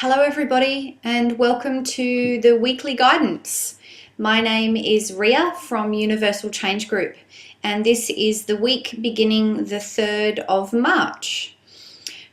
Hello everybody and welcome to the weekly guidance. My name is Ria from Universal Change Group and this is the week beginning the 3rd of March.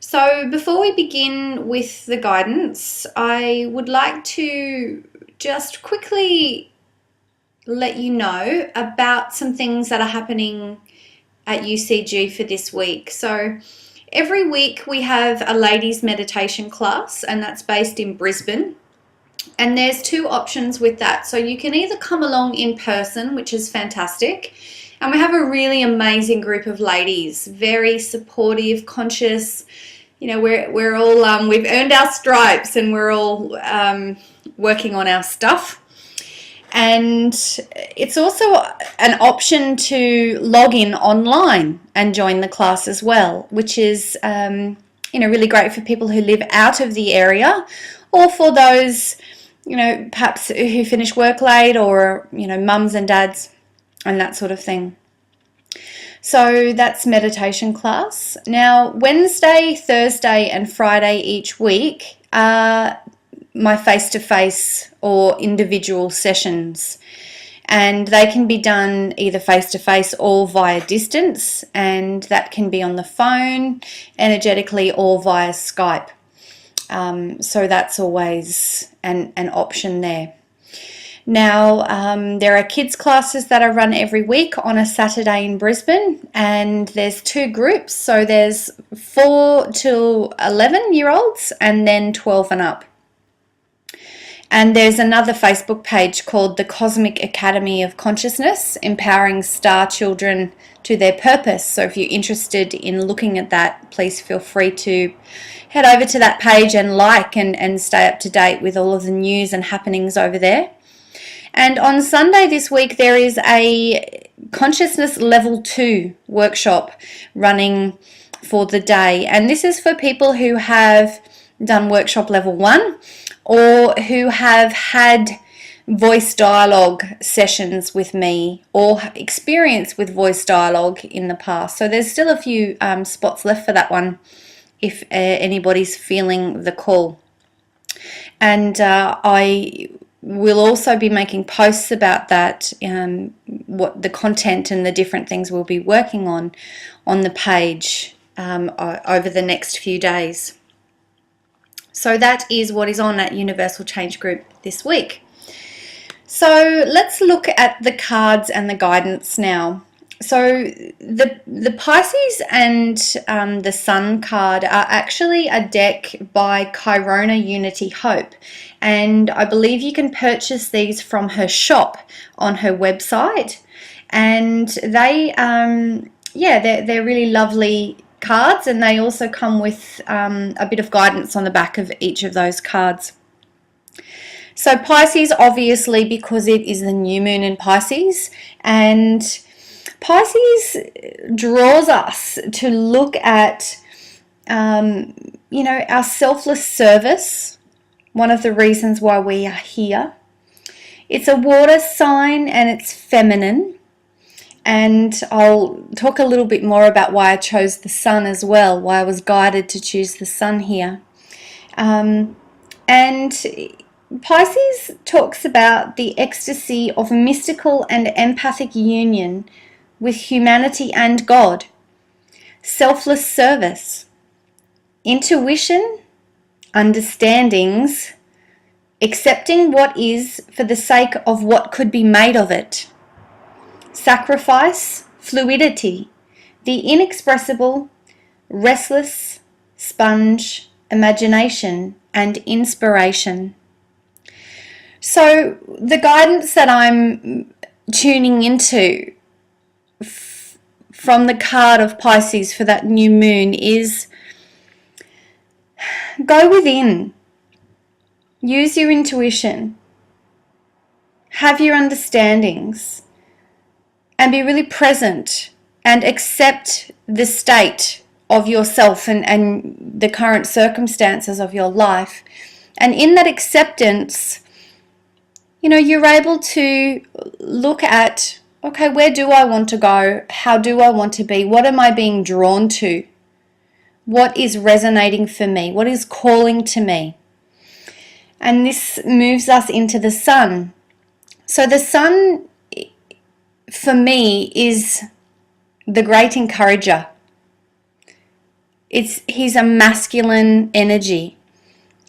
So before we begin with the guidance, I would like to just quickly let you know about some things that are happening at UCG for this week. So every week we have a ladies meditation class and that's based in Brisbane, and there's two options with that. So you can either come along in person, which is fantastic, and we have a really amazing group of ladies, very supportive, conscious. You know, we're all we've earned our stripes and we're all working on our stuff. And it's also an option to log in online and join the class as well, which is really great for people who live out of the area, or for those perhaps who finish work late, or mums and dads and that sort of thing. So that's meditation class. Now Wednesday, Thursday and Friday each week are my face-to-face or individual sessions, and they can be done either face-to-face or via distance, and that can be on the phone, energetically, or via Skype. So that's always an option there. Now there are kids classes that are run every week on a Saturday in Brisbane, and there's two groups, so there's 4 to 11-year-olds and then 12 and up. And there's another Facebook page called the Cosmic Academy of Consciousness, empowering star children to their purpose. So if you're interested in looking at that, please feel free to head over to that page and and stay up to date with all of the news and happenings over there. And on Sunday this week, there is a Consciousness Level 2 workshop running for the day. And this is for people who have done workshop level 1 or who have had voice dialogue sessions with me or experience with voice dialogue in the past. So there's still a few spots left for that one if anybody's feeling the call. And I will also be making posts about that, what the content and the different things we'll be working on the page over the next few days. So that is what is on at Universal Change Group this week. So let's look at the cards and the guidance now. So the Pisces and the Sun card are actually a deck by Chirona Unity Hope, and I believe you can purchase these from her shop on her website, and they're really lovely cards, and they also come with a bit of guidance on the back of each of those cards. So Pisces, obviously, because it is the new moon in Pisces, and Pisces draws us to look at our selfless service, one of the reasons why we are here. It's a water sign and it's feminine. And I'll talk a little bit more about why I chose the Sun as well, why I was guided to choose the Sun here. And Pisces talks about the ecstasy of mystical and empathic union with humanity and God, selfless service, intuition, understandings, accepting what is for the sake of what could be made of it, sacrifice, fluidity, the inexpressible, restless, sponge, imagination, and inspiration. So the guidance that I'm tuning into from the card of Pisces for that new moon is go within, use your intuition, have your understandings, and be really present and accept the state of yourself and the current circumstances of your life. And in that acceptance, you're able to look at, okay, where do I want to go? How do I want to be? What am I being drawn to? What is resonating for me? What is calling to me? And this moves us into the sun. So the sun, for me, is the great encourager. He's a masculine energy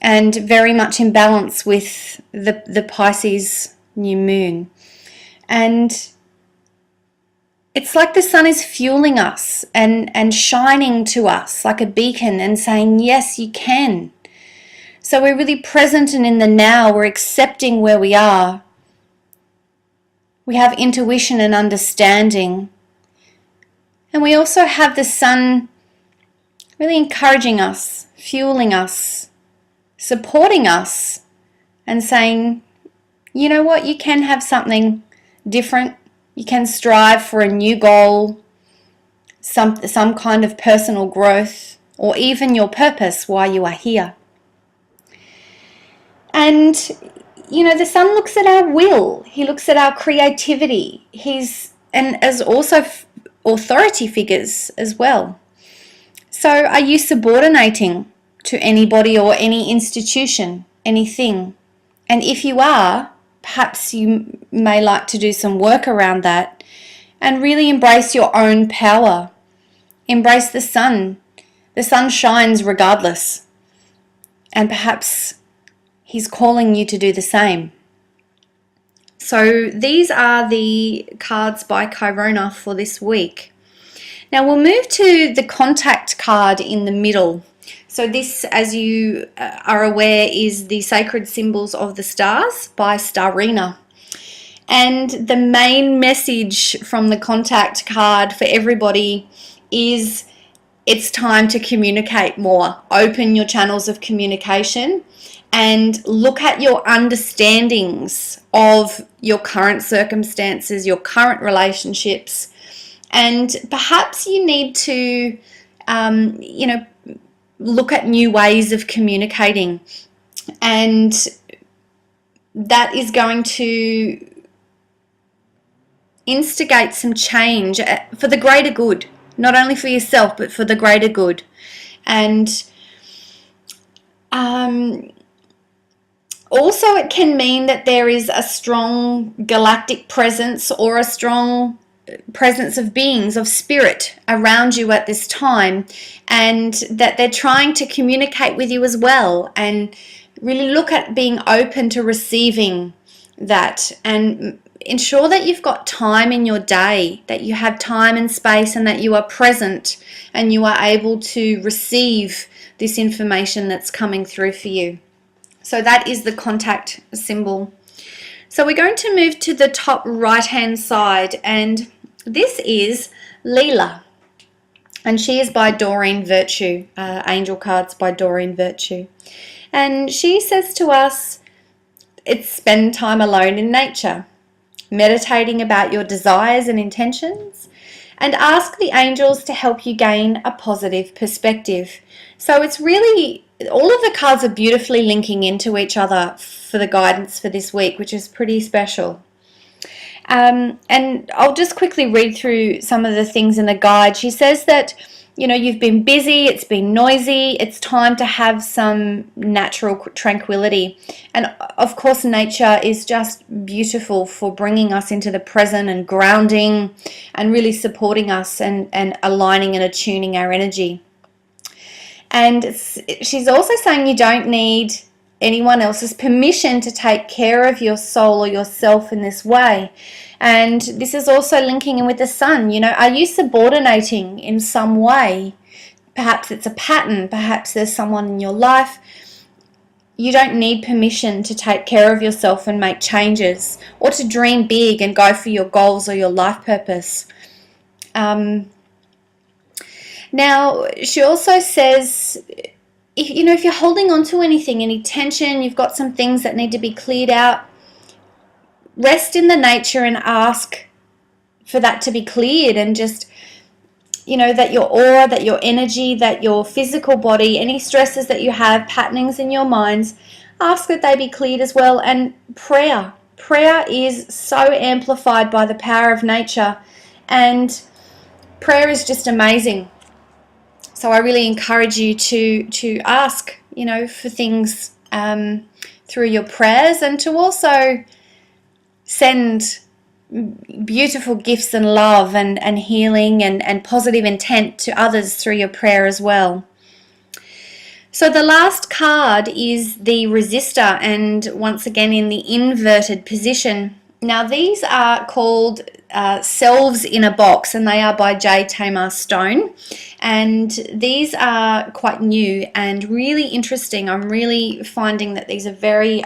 and very much in balance with the Pisces new moon. And it's like the sun is fueling us and shining to us like a beacon and saying, yes, you can. So we're really present and in the now. We're accepting where we are. We have intuition and understanding. And we also have the sun really encouraging us, fueling us, supporting us, and saying, you know what, you can have something different. You can strive for a new goal, some kind of personal growth, or even your purpose why you are here. And, the sun looks at our will. He looks at our creativity. And as also authority figures as well. So are you subordinating to anybody or any institution, anything? And if you are, perhaps you may like to do some work around that and really embrace your own power. Embrace the sun. The sun shines regardless. And perhaps he's calling you to do the same. So these are the cards by Chirona for this week. Now we'll move to the contact card in the middle. So this, as you are aware, is the Sacred Symbols of the Stars by Starina. And the main message from the contact card for everybody is it's time to communicate more. Open your channels of communication and look at your understandings of your current circumstances, your current relationships. And perhaps you need to, look at new ways of communicating. And that is going to instigate some change for the greater good, not only for yourself, but for the greater good. And also it can mean that there is a strong galactic presence or a strong presence of beings, of spirit around you at this time, and that they're trying to communicate with you as well, and really look at being open to receiving that, and ensure that you've got time in your day, that you have time and space, and that you are present and you are able to receive this information that's coming through for you. So that is the contact symbol. So we're going to move to the top right hand side, and this is Leela, and she is by Doreen Virtue, Angel Cards by Doreen Virtue. And she says to us, it's spend time alone in nature, meditating about your desires and intentions, and ask the angels to help you gain a positive perspective. So it's really, all of the cards are beautifully linking into each other for the guidance for this week, which is pretty special. And I'll just quickly read through some of the things in the guide. She says that, you've been busy, it's been noisy, it's time to have some natural tranquility. And of course, nature is just beautiful for bringing us into the present and grounding and really supporting us and aligning and attuning our energy. And she's also saying you don't need anyone else's permission to take care of your soul or yourself in this way. And this is also linking in with the sun. Are you subordinating in some way? Perhaps it's a pattern, perhaps there's someone in your life. You don't need permission to take care of yourself and make changes, or to dream big and go for your goals or your life purpose. Now, she also says, if you're holding on to anything, any tension, you've got some things that need to be cleared out, rest in the nature and ask for that to be cleared, and just, that your aura, that your energy, that your physical body, any stresses that you have, patternings in your minds, ask that they be cleared as well. And prayer is so amplified by the power of nature, and prayer is just amazing. So I really encourage you to ask, for things through your prayers, and to also send beautiful gifts and love and healing and positive intent to others through your prayer as well. So the last card is the resistor, and once again in the inverted position. Now these are called Selves in a Box, and they are by J. Tamar Stone, and these are quite new and really interesting. I'm really finding that these are very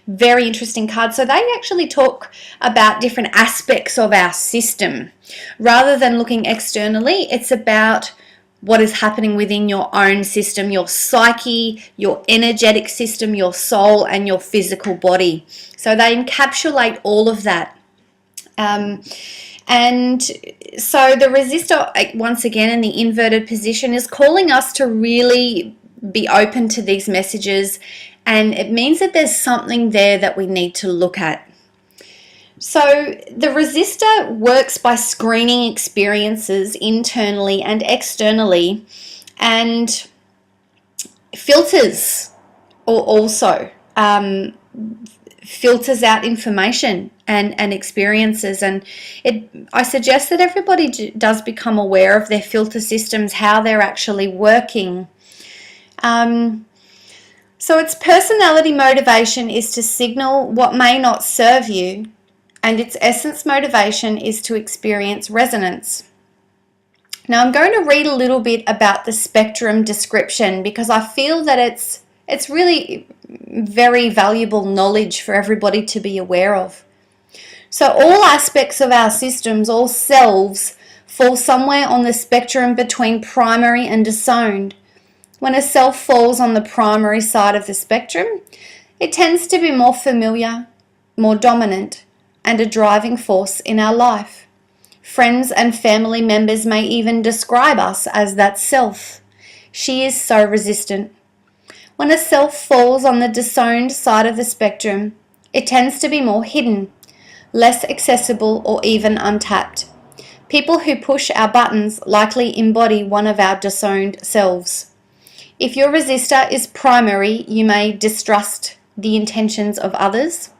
very interesting cards. So they actually talk about different aspects of our system. Rather than looking externally, it's about what is happening within your own system, your psyche, your energetic system, your soul, and your physical body. So they encapsulate all of that. And so the resistor, once again in the inverted position, is calling us to really be open to these messages, and it means that there's something there that we need to look at. So the resistor works by screening experiences internally and externally, and filters, or also filters out information and experiences. And I suggest that everybody does become aware of their filter systems, how they're actually working. So its personality motivation is to signal what may not serve you, and its essence motivation is to experience resonance. Now I'm going to read a little bit about the spectrum description, because I feel that it's really very valuable knowledge for everybody to be aware of. So all aspects of our systems, all selves, fall somewhere on the spectrum between primary and disowned. When a self falls on the primary side of the spectrum, it tends to be more familiar, more dominant, and a driving force in our life. Friends and family members may even describe us as that self. She is so resistant. When a self falls on the disowned side of the spectrum, it tends to be more hidden, less accessible, or even untapped. People who push our buttons likely embody one of our disowned selves. If your resistor is primary, you may distrust the intentions of others,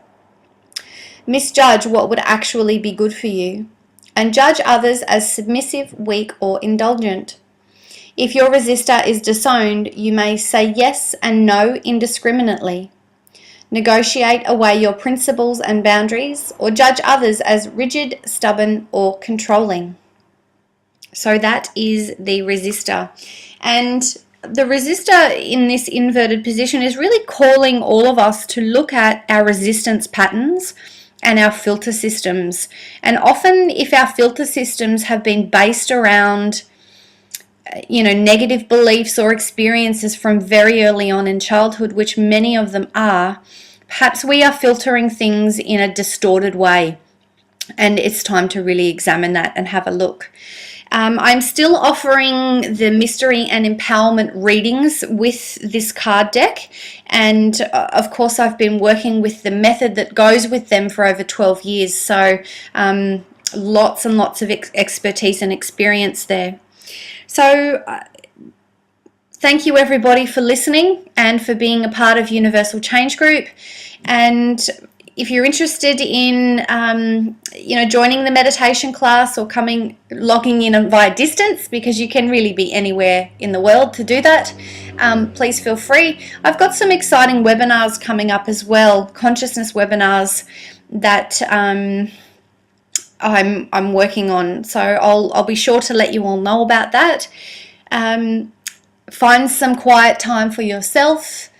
misjudge what would actually be good for you, and judge others as submissive, weak, or indulgent. If your resistor is disowned, you may say yes and no indiscriminately, negotiate away your principles and boundaries, or judge others as rigid, stubborn, or controlling. So that is the resistor. And the resistor in this inverted position is really calling all of us to look at our resistance patterns and our filter systems. And often if our filter systems have been based around negative beliefs or experiences from very early on in childhood, which many of them are, perhaps we are filtering things in a distorted way, and it's time to really examine that and have a look. I'm still offering the mystery and empowerment readings with this card deck, and of course I've been working with the method that goes with them for over 12 years, so lots and lots of expertise and experience there. So thank you everybody for listening and for being a part of Universal Change Group. And if you're interested in joining the meditation class or logging in via distance, because you can really be anywhere in the world to do that, please feel free. I've got some exciting webinars coming up as well, consciousness webinars that I'm working on, so I'll be sure to let you all know about that. Find some quiet time for yourself.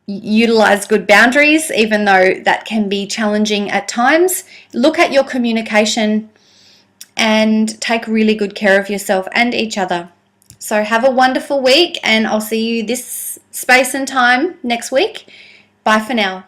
Utilize good boundaries, even though that can be challenging at times. Look at your communication and take really good care of yourself and each other. So have a wonderful week, and I'll see you this space and time next week. Bye for now.